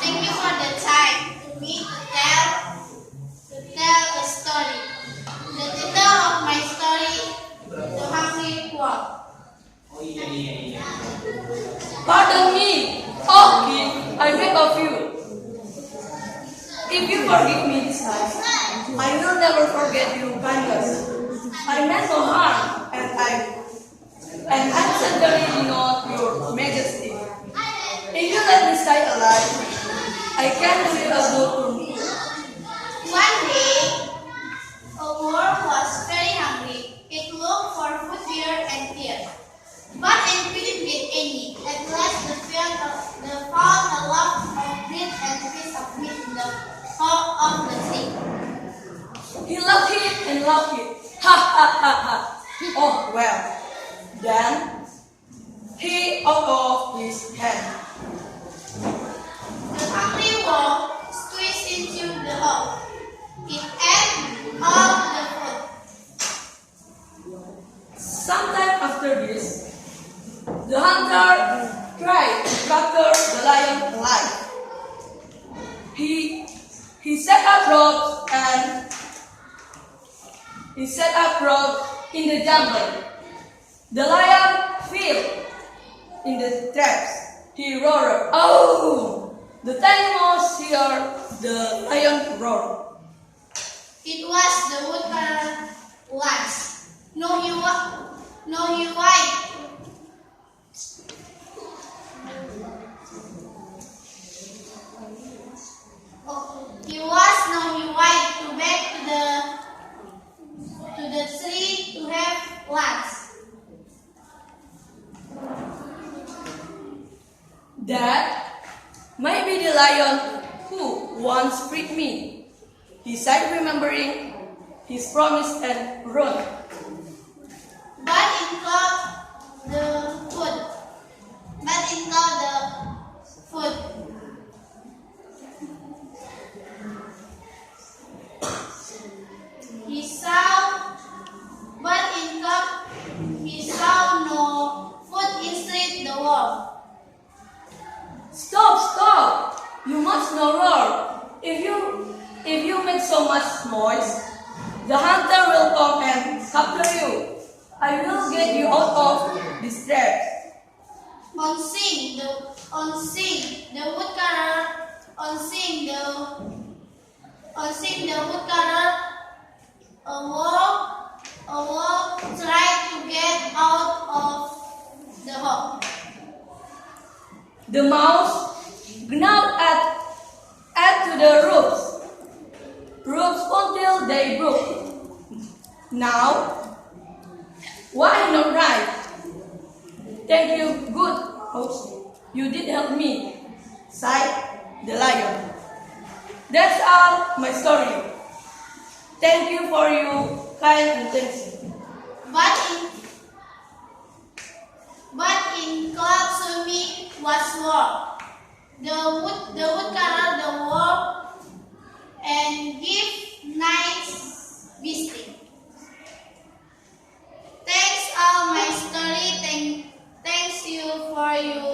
Thank you for the time to me to tell a story. The title of my story, The Hungry Wolf. Pardon me. Oh, King, I beg of you. If you forgive me this time, I will never forget your kindness. I meant no harm, and I certainly not your majesty. If you let me stay alive, I can do you a good turn. One day, a wolf was very hungry. It looked for food, beer, and tears, but it couldn't get any. At last, the found a lump of bread and a piece of meat in the hole of the tree. He loved it and loved it. Ha ha ha ha. Oh well. Then he out of his hand. The hungry wolf squeezed into the hole. It ate all the food. Sometime after this, the hunter tried to capture the lion alive. He set up ropes in the jungle. The lion fell in the traps. He roared. Oh! The animals heard the lion roar. It was the woodcutter once. No, he white. He white to back to the tree to have lunch. That might be the lion who once freed me, he said, remembering his promise and run. But it caught the food. He saw no food instead the wolf. Stop! You must not roar. If you make so much noise, the hunter will come and capture you. I will get you out of this trap. On seeing the woodcutter, a wolf tried to get out of the hole. The mouse gnawed at to the roofs until they broke. Now, why not right? Thank you, good host. You did help me, sighed the lion. That's all my story. Thank you for your kind intention. But in Katsumi was war. The woodcutter the wolf and give nice visiting. Thanks all my story. Thanks you for your